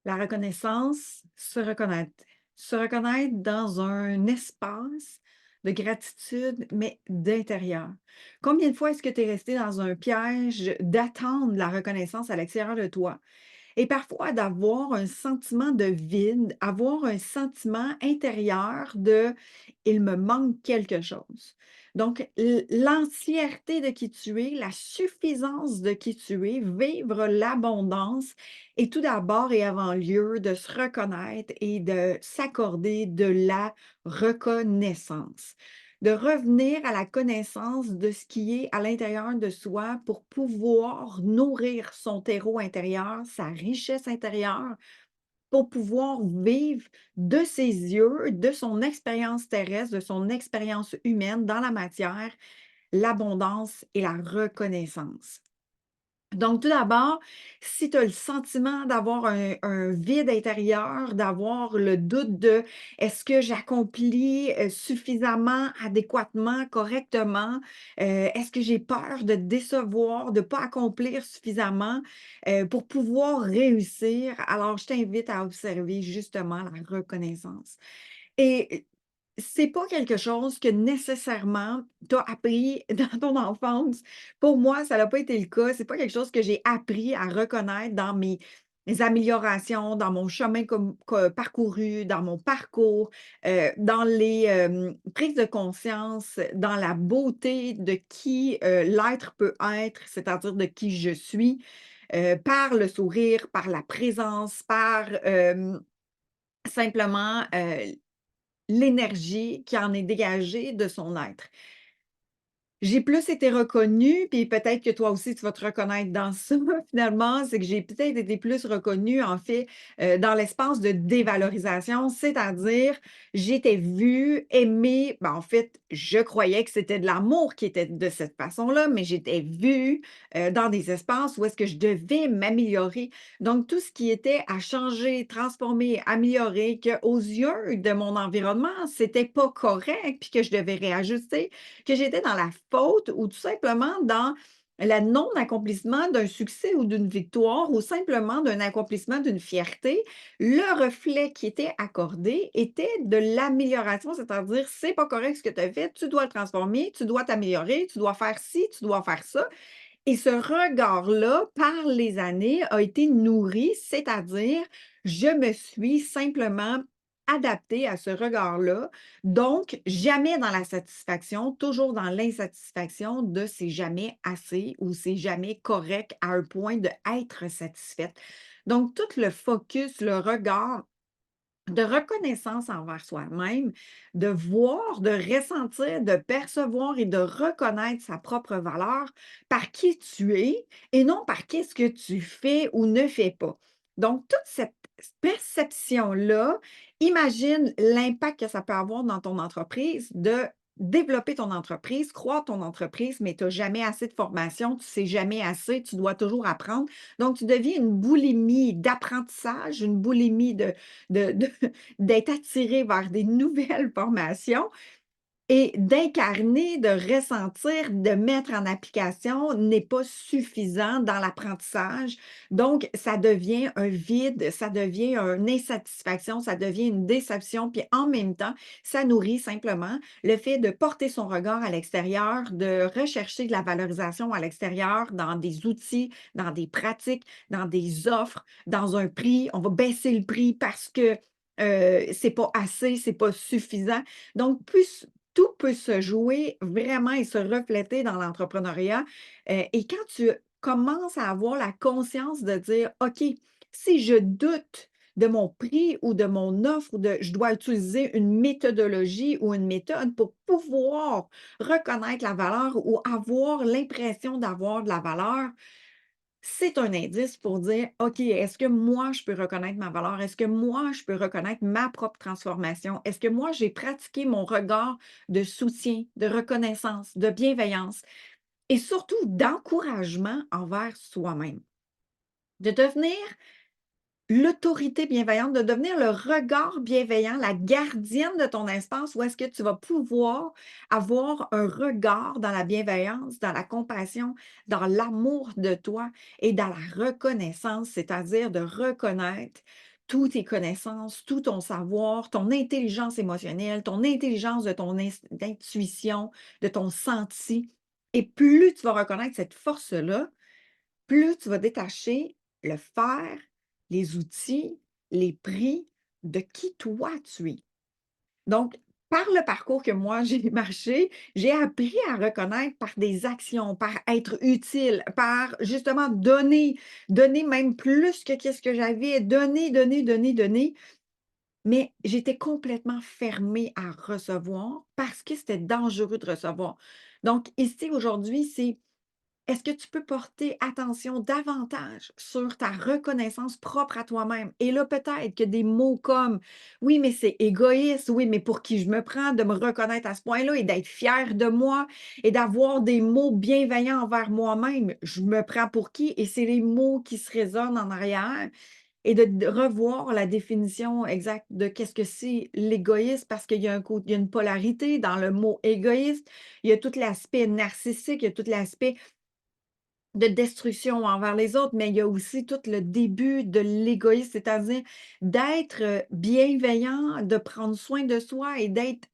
La reconnaissance, se reconnaître. Se reconnaître dans un espace de gratitude, mais d'intérieur. Combien de fois est-ce que tu es resté dans un piège d'attendre la reconnaissance à l'extérieur de toi? Et parfois d'avoir un sentiment de vide, avoir un sentiment intérieur de «Il me manque quelque chose». Donc l'entièreté de qui tu es, la suffisance de qui tu es, vivre l'abondance et tout d'abord et avant lieu de se reconnaître et de s'accorder de la reconnaissance. De revenir à la connaissance de ce qui est à l'intérieur de soi pour pouvoir nourrir son terreau intérieur, sa richesse intérieure, pour pouvoir vivre de ses yeux, de son expérience terrestre, de son expérience humaine dans la matière, l'abondance et la reconnaissance. Donc, tout d'abord, si tu as le sentiment d'avoir un vide intérieur, d'avoir le doute de est-ce que j'accomplis suffisamment, adéquatement, correctement, est-ce que j'ai peur de décevoir, de ne pas accomplir suffisamment pour pouvoir réussir, alors je t'invite à observer justement la reconnaissance. Et c'est pas quelque chose que nécessairement tu as appris dans ton enfance. Pour moi, ça n'a pas été le cas. C'est pas quelque chose que j'ai appris à reconnaître dans mes améliorations, dans mon chemin parcouru, dans mon parcours, dans les prises de conscience, dans la beauté de qui l'être peut être, c'est-à-dire de qui je suis, par le sourire, par la présence, par simplement l'énergie qui en est dégagée de son être. J'ai plus été reconnue, puis peut-être que toi aussi tu vas te reconnaître dans ça finalement, c'est que j'ai peut-être été plus reconnue en fait, dans l'espace de dévalorisation, c'est-à-dire j'étais vue, aimée, ben, en fait, je croyais que c'était de l'amour qui était de cette façon-là, mais j'étais vue, dans des espaces où est-ce que je devais m'améliorer. Donc tout ce qui était à changer, transformer, améliorer, qu'aux yeux de mon environnement, c'était pas correct, puis que je devais réajuster, que j'étais dans la faute ou tout simplement dans le non-accomplissement d'un succès ou d'une victoire ou simplement d'un accomplissement d'une fierté, le reflet qui était accordé était de l'amélioration, c'est-à-dire c'est pas correct ce que tu as fait, tu dois le transformer, tu dois t'améliorer, tu dois faire ci, tu dois faire ça. Et ce regard-là, par les années, a été nourri, c'est-à-dire, je me suis simplement adaptée à ce regard-là. Donc, jamais dans la satisfaction, toujours dans l'insatisfaction de c'est jamais assez ou c'est jamais correct à un point de être satisfaite. Donc, tout le focus, le regard de reconnaissance envers soi-même, de voir, de ressentir, de percevoir et de reconnaître sa propre valeur par qui tu es et non par qu'est-ce que tu fais ou ne fais pas. Donc, toute cette perception-là, imagine l'impact que ça peut avoir dans ton entreprise de développer ton entreprise, croire ton entreprise, mais tu n'as jamais assez de formation, tu ne sais jamais assez, tu dois toujours apprendre. Donc, tu deviens une boulimie d'apprentissage, une boulimie de d'être attiré vers des nouvelles formations et d'incarner, de ressentir, de mettre en application n'est pas suffisant dans l'apprentissage. Donc, ça devient un vide, ça devient une insatisfaction, ça devient une déception, puis en même temps, ça nourrit simplement le fait de porter son regard à l'extérieur, de rechercher de la valorisation à l'extérieur dans des outils, dans des pratiques, dans des offres, dans un prix. On va baisser le prix parce que c'est pas assez, c'est pas suffisant. Donc, plus tout peut se jouer vraiment et se refléter dans l'entrepreneuriat, et quand tu commences à avoir la conscience de dire: «OK, si je doute de mon prix ou de mon offre ou de je dois utiliser une méthodologie ou une méthode pour pouvoir reconnaître la valeur ou avoir l'impression d'avoir de la valeur», c'est un indice pour dire: «OK, est-ce que moi, je peux reconnaître ma valeur? Est-ce que moi, je peux reconnaître ma propre transformation? Est-ce que moi, j'ai pratiqué mon regard de soutien, de reconnaissance, de bienveillance et surtout d'encouragement envers soi-même?» De devenir l'autorité bienveillante, de devenir le regard bienveillant, la gardienne de ton espace où est-ce que tu vas pouvoir avoir un regard dans la bienveillance, dans la compassion, dans l'amour de toi et dans la reconnaissance, c'est-à-dire de reconnaître toutes tes connaissances, tout ton savoir, ton intelligence émotionnelle, ton intelligence de ton intuition, de ton senti. Et plus tu vas reconnaître cette force-là, plus tu vas détacher le faire, les outils, les prix de qui toi tu es. Donc, par le parcours que moi j'ai marché, j'ai appris à reconnaître par des actions, par être utile, par justement donner même plus que qu'est-ce que j'avais, donner, donner, donner, donner. Mais j'étais complètement fermée à recevoir parce que c'était dangereux de recevoir. Donc, ici, aujourd'hui, c'est est-ce que tu peux porter attention davantage sur ta reconnaissance propre à toi-même? Et là, peut-être que des mots comme oui, mais c'est égoïste, oui, mais pour qui je me prends de me reconnaître à ce point-là et d'être fière de moi et d'avoir des mots bienveillants envers moi-même, je me prends pour qui? Et c'est les mots qui se résonnent en arrière et de revoir la définition exacte de qu'est-ce que c'est l'égoïsme parce qu'il y a il y a une polarité dans le mot égoïste. Il y a tout l'aspect narcissique, il y a tout l'aspect de destruction envers les autres, mais il y a aussi tout le début de l'égoïsme, c'est-à-dire d'être, bienveillant, de prendre soin de soi et d'être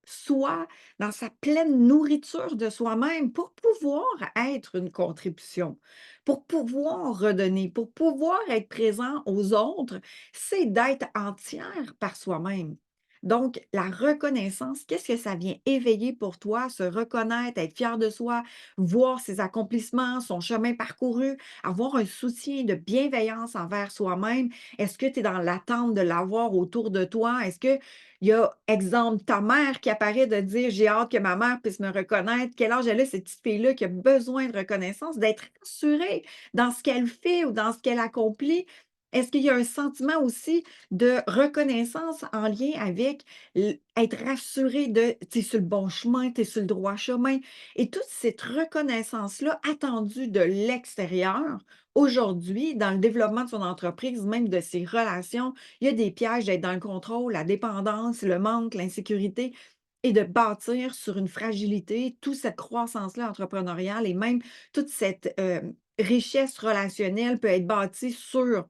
soi, dans sa pleine nourriture de soi-même pour pouvoir être une contribution, pour pouvoir redonner, pour pouvoir être présent aux autres, c'est d'être entière par soi-même. Donc, la reconnaissance, qu'est-ce que ça vient éveiller pour toi? Se reconnaître, être fier de soi, voir ses accomplissements, son chemin parcouru, avoir un soutien de bienveillance envers soi-même. Est-ce que tu es dans l'attente de l'avoir autour de toi? Est-ce que il y a, exemple, ta mère qui apparaît de dire: «J'ai hâte que ma mère puisse me reconnaître». Quel âge elle a, cette petite fille-là qui a besoin de reconnaissance, d'être rassurée dans ce qu'elle fait ou dans ce qu'elle accomplit? Est-ce qu'il y a un sentiment aussi de reconnaissance en lien avec être rassuré de tu es sur le bon chemin, tu es sur le droit chemin? Et toute cette reconnaissance-là attendue de l'extérieur, aujourd'hui, dans le développement de son entreprise, même de ses relations, il y a des pièges d'être dans le contrôle, la dépendance, le manque, l'insécurité et de bâtir sur une fragilité, toute cette croissance-là entrepreneuriale et même toute cette, richesse relationnelle peut être bâtie sur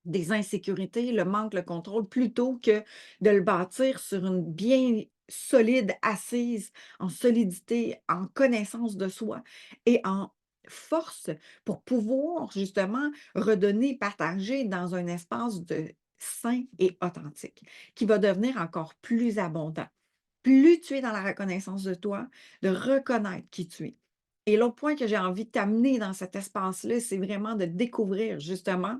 des insécurités, le manque, le contrôle, plutôt que de le bâtir sur une bien solide assise, en solidité, en connaissance de soi et en force pour pouvoir justement redonner, partager dans un espace de sain et authentique, qui va devenir encore plus abondant. Plus tu es dans la reconnaissance de toi, de reconnaître qui tu es. Et l'autre point que j'ai envie de t'amener dans cet espace-là, c'est vraiment de découvrir justement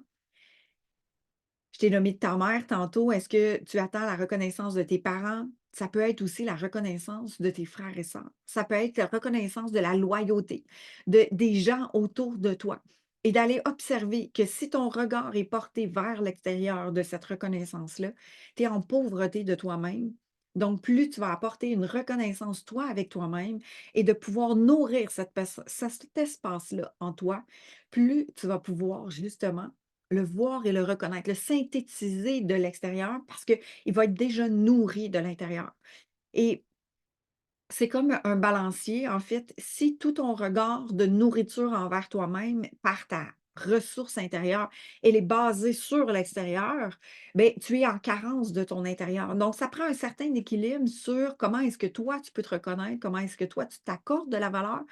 je t'ai nommé ta mère tantôt. Est-ce que tu attends la reconnaissance de tes parents? Ça peut être aussi la reconnaissance de tes frères et sœurs. Ça peut être la reconnaissance de la loyauté des gens autour de toi. Et d'aller observer que si ton regard est porté vers l'extérieur de cette reconnaissance-là, tu es en pauvreté de toi-même. Donc, plus tu vas apporter une reconnaissance, toi, avec toi-même, et de pouvoir nourrir cet espace-là en toi, plus tu vas pouvoir justement le voir et le reconnaître, le synthétiser de l'extérieur parce qu'il va être déjà nourri de l'intérieur. Et c'est comme un balancier, en fait. Si tout ton regard de nourriture envers toi-même, par ta ressource intérieure, elle est basée sur l'extérieur, ben tu es en carence de ton intérieur. Donc, ça prend un certain équilibre sur comment est-ce que toi, tu peux te reconnaître, comment est-ce que toi, tu t'accordes de la valeur.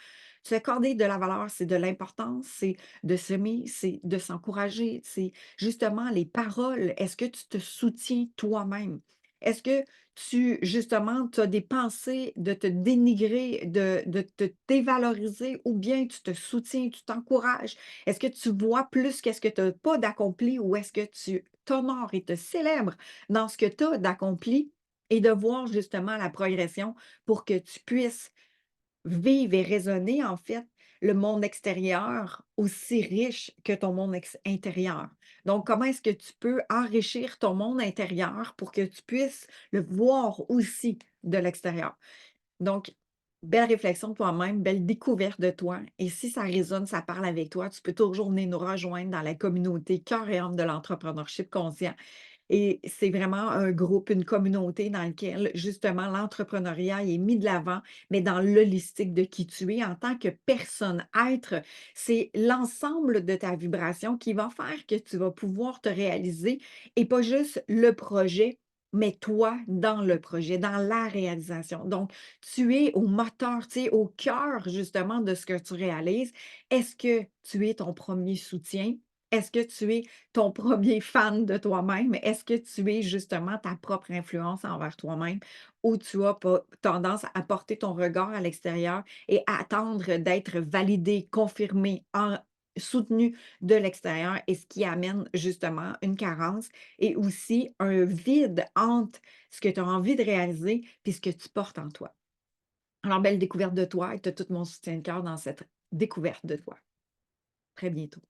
Tu accorder de la valeur, c'est de l'importance, c'est de s'aimer, c'est de s'encourager, c'est justement les paroles. Est-ce que tu te soutiens toi-même? Est-ce que justement, tu as des pensées de te dénigrer, de te dévaloriser ou bien tu te soutiens, tu t'encourages? Est-ce que tu vois plus qu'est-ce que tu as pas d'accompli ou est-ce que tu t'honores et te célèbres dans ce que tu as d'accompli et de voir justement la progression pour que tu puisses vivre et raisonner, en fait, le monde extérieur aussi riche que ton monde intérieur. Donc, comment est-ce que tu peux enrichir ton monde intérieur pour que tu puisses le voir aussi de l'extérieur? Donc, belle réflexion de toi-même, belle découverte de toi. Et si ça résonne, ça parle avec toi, tu peux toujours venir nous rejoindre dans la communauté cœur et âme de l'entrepreneurship conscient. Et c'est vraiment un groupe, une communauté dans lequel, justement, l'entrepreneuriat est mis de l'avant, mais dans l'holistique de qui tu es en tant que personne-être. C'est l'ensemble de ta vibration qui va faire que tu vas pouvoir te réaliser et pas juste le projet, mais toi dans le projet, dans la réalisation. Donc, tu es au moteur, tu es au cœur justement de ce que tu réalises. Est-ce que tu es ton premier soutien? Est-ce que tu es ton premier fan de toi-même? Est-ce que tu es justement ta propre influence envers toi-même ou tu as pas tendance à porter ton regard à l'extérieur et à attendre d'être validé, confirmé, soutenu de l'extérieur et ce qui amène justement une carence et aussi un vide entre ce que tu as envie de réaliser puis ce que tu portes en toi. Alors, belle découverte de toi et tu as tout mon soutien de cœur dans cette découverte de toi. Très bientôt.